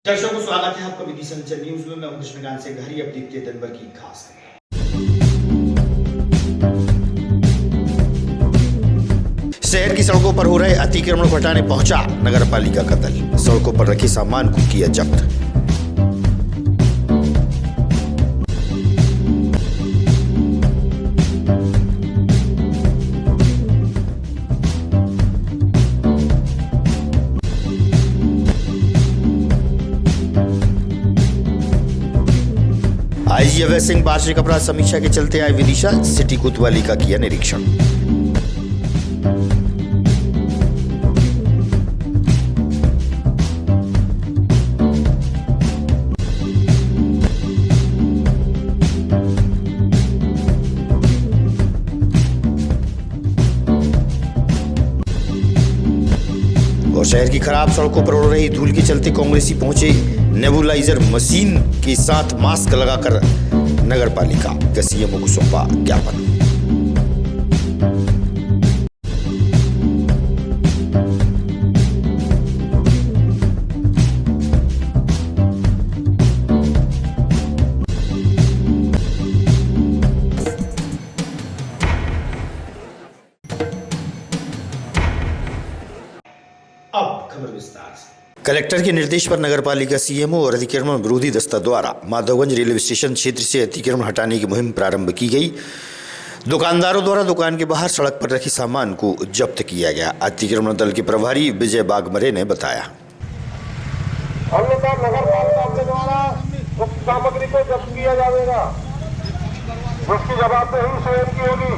दर्शकों को स्वागत है आपका विधि संचर न्यूज में। मैं हूं कृष्णकांत से घरी। अब देखते हैं दिन भर की खास शहर की सड़कों पर हो रहे अतिक्रमण को हटाने पहुंचा नगर पालिका का दल। सड़कों पर रखे सामान को किया जब्त। आईजी अवैध सिंह वार्षिक अपराध समीक्षा के चलते आए विदिशा। सिटी कोतवाली का किया निरीक्षण। और शहर की खराब सड़कों पर उड़ रही धूल के चलते कांग्रेसी पहुंचे नेबुलाइजर मशीन के साथ मास्क लगाकर नगर पालिका के सीएमओ को सौंपा ज्ञापन। अब खबर विस्तार से। कलेक्टर के निर्देश पर नगरपालिका सीएमओ और अतिक्रमण विरोधी दस्ता द्वारा माधवगंज रेलवे स्टेशन क्षेत्र से अतिक्रमण हटाने की मुहिम प्रारंभ की गई। दुकानदारों द्वारा दुकान के बाहर सड़क पर रखे सामान को जब्त किया गया। अतिक्रमण दल के प्रभारी विजय बागमरे ने बताया। नगरपालिका के द्वारा उक्त सामग्री को जब्त किया जाएगा, जिसकी जवाबदेही स्वयं की होगी।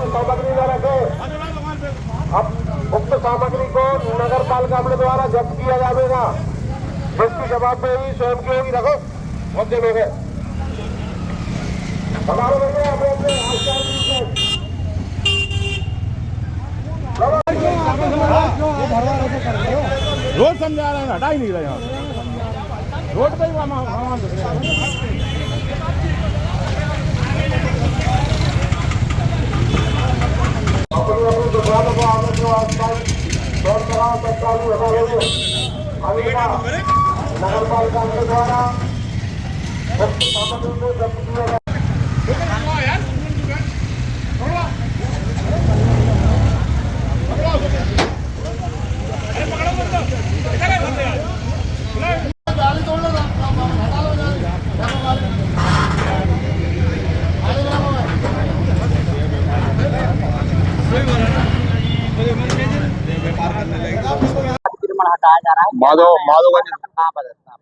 सामग्री न रखे। अब उक्त सामग्री को नगर पालिका द्वारा जब्त किया जाएगा, जिसकी जवाबदेही स्वयं की होगी। रखो मुद्दे में रोड समझा रहे हैं, हटा ही नहीं रहे यहाँ रोड पे दुकानों को आने के वास्ते नगर पालिका के द्वारा सामग्री को जब्त किया जाए।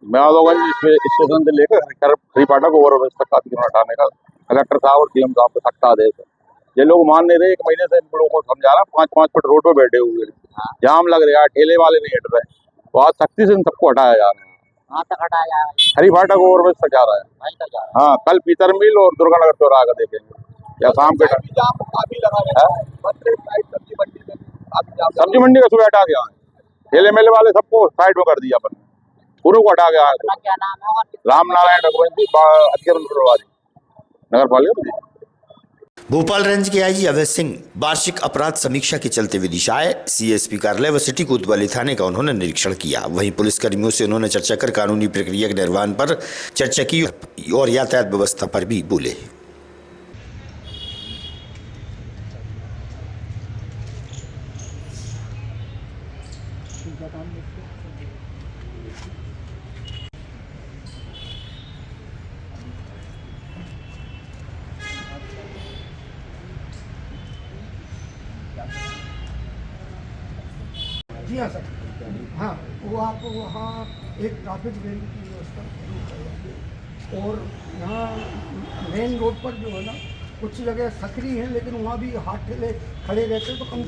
माधवगंज स्टेशन से लेकर हरिपाटा को ओवरब्रिज तक का अतिक्रमण हटाने का कलेक्टर साहब और सीएम साहब का सख्त आदेश है। ये लोग मान नहीं रहे। एक महीने से इन लोगों को समझा रहा, 5-5 फुट रोड पे बैठे हुए जाम लग रहा है, ठेले वाले नहीं हट रहे। तो आज सख्ती से इन सबको हटाया जा रहा है। तक हटाया जा रहा है? हरिपाटा को ओवरब्रिज तक जा रहा है। हाँ, कल पीतर मिल और दुर्गानगर चौराहा का देखेंगे या शाम के सब्जी मंडी का सुबह हटा गया। ठेले मेले वाले सबको साइड में कर दिया अपन, पूरे को हटा गया। क्या नाम है? राम नारायण रघुवंशी, अतिक्रमण प्रभारी, नगर पालिका। भोपाल रेंज के आईजी अवैध सिंह वार्षिक अपराध समीक्षा के चलते विदिशा आए। सीएसपी कार्यालय व सिटी कोतवाली थाने का उन्होंने निरीक्षण किया। वहीं पुलिसकर्मियों से उन्होंने चर्चा कर कानूनी प्रक्रिया के निर्वहन पर चर्चा की और यातायात व्यवस्था पर भी बोले। जी हाँ सर, हाँ वो आप वहाँ एक ट्रैफिक रेल की व्यवस्था जरूर करवाइए। और यहाँ मेन रोड पर जो है ना कुछ जगह सक्रिय हैं, लेकिन वहाँ भी हाथ ठेले खड़े रहते हैं तो कम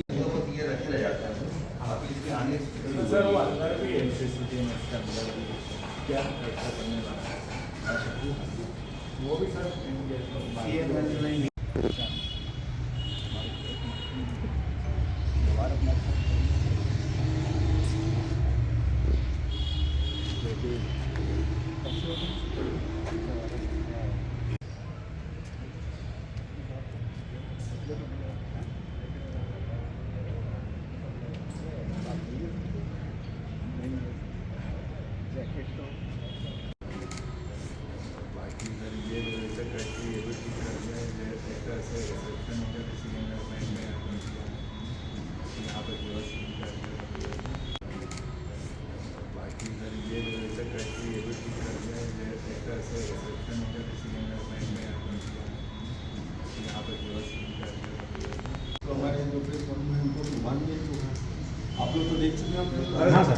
आप लोग तो देख चुके हैं। हाँ सर,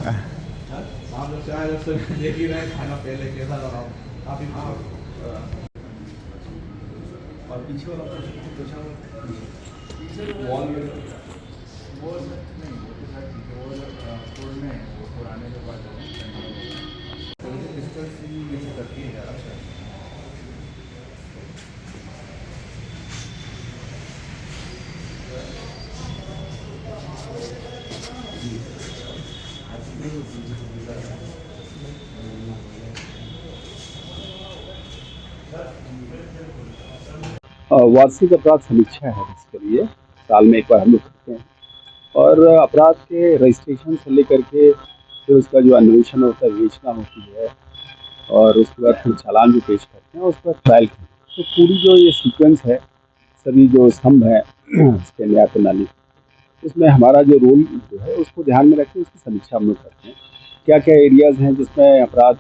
आप लोग शायद देख ही रहे हैं खाना पहले कैसा लगा काफी और पीछे वाला वॉल में वो नहीं वो पुराने जो बात करती है यार। वार्षिक अपराध समीक्षा है इसके लिए, साल में एक बार हम लोग करते हैं और अपराध के रजिस्ट्रेशन से लेकर के फिर उसका जो अन्वेषण होता है, विवेचना होती है और उसके बाद फिर चालान भी पेश करते हैं, उसके बाद ट्रायल करते हैं। तो पूरी जो ये सीक्वेंस है, सभी जो स्तंभ है इसके न्याय प्रणाली, उसमें हमारा जो रोल जो है उसको ध्यान में रखते उसकी समीक्षा हम लोग करते हैं। क्या क्या एरियाज़ हैं जिसमें अपराध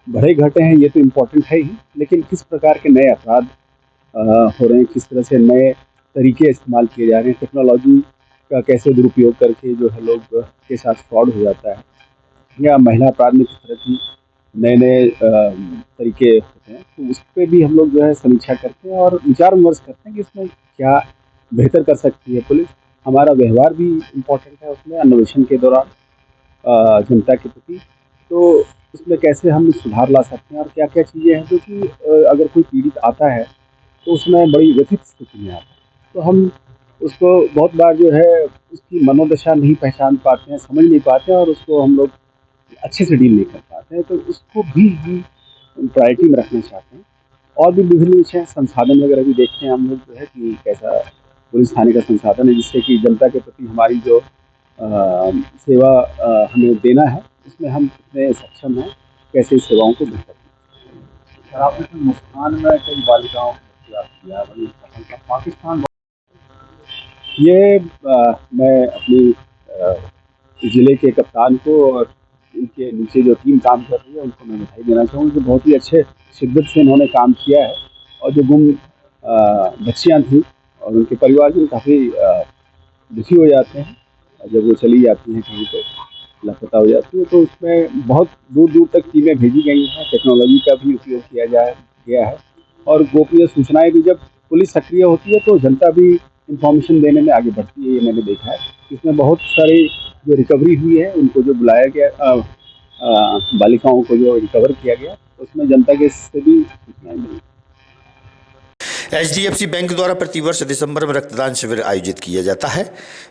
बढ़े घटे हैं, ये तो इम्पोर्टेंट है ही, लेकिन किस प्रकार के नए अपराध हो रहे हैं, किस तरह से नए तरीके इस्तेमाल किए जा रहे हैं, टेक्नोलॉजी का कैसे दुरुपयोग करके जो है लोग के साथ फ्रॉड हो जाता है, या महिला अपराध में किस तरह की नए नए तरीके होते हैं, तो उस पर भी हम लोग जो है समीक्षा करते हैं और विचार विमर्श करते हैं कि इसमें क्या बेहतर कर सकती है पुलिस। हमारा व्यवहार भी इम्पोर्टेंट है उसमें, अन्वेषण के दौरान जनता के प्रति, तो उसमें कैसे हम सुधार ला सकते हैं और क्या क्या चीज़ें हैं जो कि अगर कोई पीड़ित आता है तो उसमें बड़ी व्यथित स्थिति में आता है, तो हम उसको बहुत बार जो है उसकी मनोदशा नहीं पहचान पाते हैं, समझ नहीं पाते हैं और उसको हम लोग अच्छे से डील नहीं कर पाते हैं, तो उसको भी हम प्रायोरिटी में रखना चाहते हैं। और भी विभिन्न विषय संसाधन वगैरह भी देखते हैं हम लोग जो है कि कैसा पुलिस थाने का संसाधन है, जिससे कि जनता के प्रति हमारी जो सेवा हमें देना है उसमें हम कितने सक्षम हैं, कैसे सेवाओं को बेहतर करें। आपने तो मुस्कान में कई बालिकाओं किया पाकिस्तान, ये मैं अपनी ज़िले के कप्तान को और उनके नीचे जो टीम काम कर रही है उनको मैं बधाई देना चाहूँगा कि बहुत ही अच्छे शिद्दत से इन्होंने काम किया है और जो गुम बच्चियाँ थीं और उनके परिवार भी काफ़ी दुखी हो जाते हैं जब वो चली जाती हैं कहीं पे लापता हो जाती है, तो उसमें बहुत दूर दूर तक टीमें भेजी गई हैं, टेक्नोलॉजी का भी उपयोग किया है और गोपनीय सूचनाएं भी जब पुलिस सक्रिय होती है तो जनता भी इंफॉर्मेशन देने में आगे बढ़ती है, ये मैंने देखा है। इसमें बहुत सारी जो रिकवरी हुई है, उनको जो बुलाया गया बालिकाओं को जो रिकवर किया गया, उसमें जनता के से भी सूचनाएं मिली। HDFC बैंक द्वारा प्रतिवर्ष दिसंबर में रक्तदान शिविर आयोजित किया जाता है।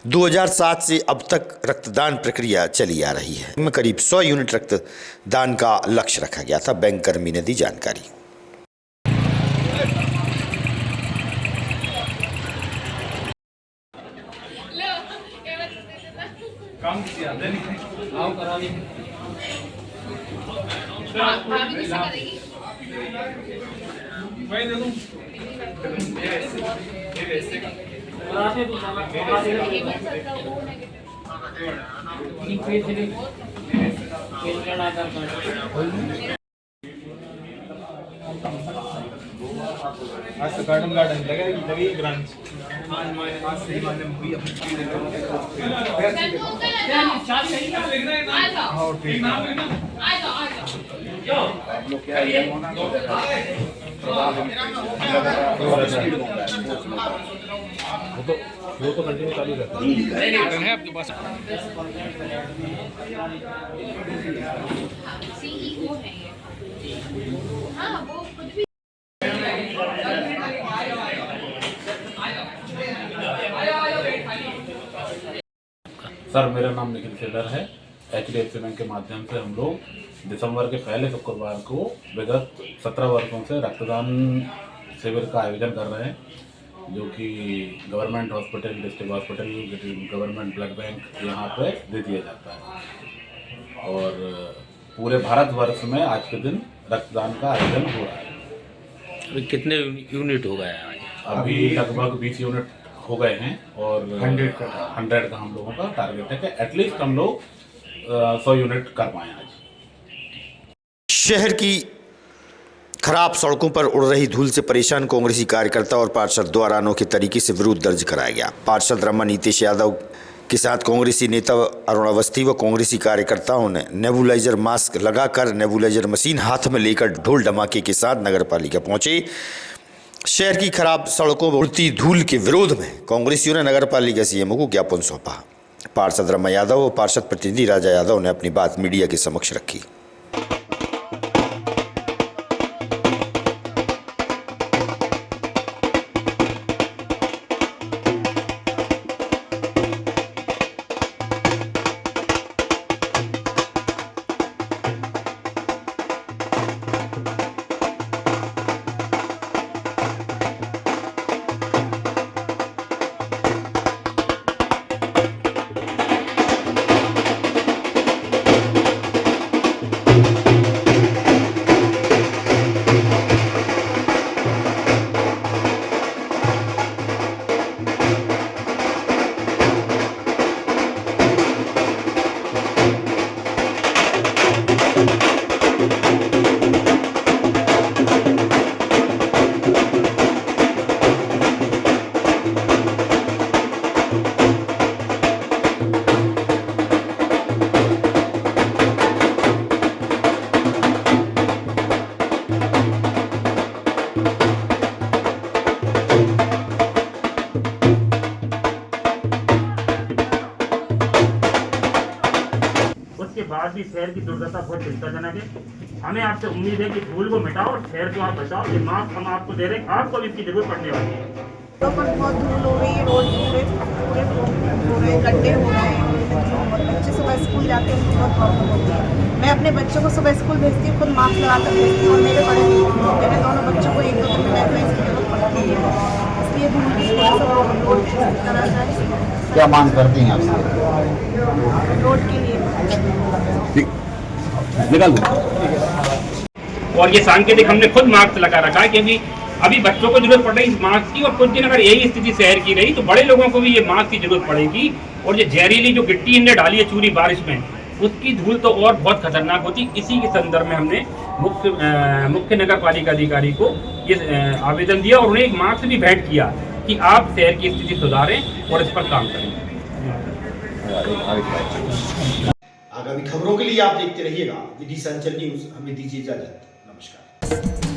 2007 से अब तक रक्तदान प्रक्रिया चली आ रही है। में करीब 100 यूनिट रक्तदान का लक्ष्य रखा गया था। बैंक कर्मी ने दी जानकारी। आज तो गार्डन लगेगी ब्रांच आज से हुई अपनी ठीक है। आप लोग क्या है होना वो तो कंटिन्यू चालू रहता है आपके पास। CEO है ये। हाँ वो खुद भी सर मेरा नाम निखिल सेलर है। HDFC बैंक के माध्यम से हम लोग दिसंबर के पहले शुक्रवार को विगत 17 वर्षों से रक्तदान शिविर का आयोजन कर रहे हैं, जो कि government hospital, district hospital, government blood bank यहाँ पे दे दिया जाता है। और पूरे भारतवर्ष में आज के दिन रक्तदान का आयोजन हो रहा है। अभी कितने यूनिट हो गए हैं? अभी लगभग 20 यूनिट हो गए हैं और 100 का हम लोगों का टारगेट है कि एटलीस्ट हम लोग 100 यूनिट कर पाएँ आज। शहर की खराब सड़कों पर उड़ रही धूल से परेशान कांग्रेसी कार्यकर्ता और पार्षद द्वारा अनोखे तरीके से विरोध दर्ज कराया गया। पार्षद रमा नीतीश यादव के साथ कांग्रेसी नेता अरुण अवस्थी व कांग्रेसी कार्यकर्ताओं ने नेबुलाइजर मास्क लगाकर नेबुलाइजर मशीन हाथ में लेकर ढोल धमाके के साथ नगरपालिका पहुंचे। शहर की खराब सड़कों पर उड़ती धूल के विरोध में कांग्रेसियों ने नगरपालिका सीएमओ को ज्ञापन सौंपा। पार्षद रमा यादव और पार्षद प्रतिनिधि राजा यादव ने अपनी बात मीडिया के समक्ष रखी। बाद भी शहर की दुर्दशा बहुत चिंताजनक है। हमें आपसे उम्मीद है कि धूल को मिटाओ और शहर को आप बचाओ। ये मास्क हम आपको दे रहे हैं, आपको भी इसकी जरूरत पड़ने वाली है। तो पर बहुत धूल हो रही है, रोड पूरे हो रहे गड्ढे हो रहे हैं। बच्चे सुबह स्कूल जाते हैं, उनको बहुत प्रॉब्लम होती है। मैं अपने बच्चों को सुबह स्कूल भेजती हूँ, खुद मास्क लगाकर भेजती हूँ और मेरे दोनों बच्चों को 1-2 दिन में इसकी जरूरत पड़ती है। इसलिए धूल की रोड करा जाए। क्या मांग करती हैं आपसे? रोड के लिए निकल। और ये सांकेतिक हमने खुद मास्क लगा रखा है, क्योंकि अभी बच्चों को जरूरत पड़ रही है इस मास्क की, और कुछ दिन अगर यही स्थिति शहर की रही तो बड़े लोगों को भी ये मास्क की जरूरत पड़ेगी। और ये जहरीली जो गिट्टी इनने डाली है चूरी बारिश में, उसकी धूल तो और बहुत खतरनाक होती। इसी के संदर्भ में हमने मुख्य नगर पालिका अधिकारी को ये आवेदन दिया और उन्हें एक मास्क भी भेंट किया कि आप शहर की स्थिति सुधारें और इस पर काम करें। आगामी खबरों के लिए आप देखते रहिएगा विधि संचल न्यूज। हमें दीजिए इजाजत। नमस्कार।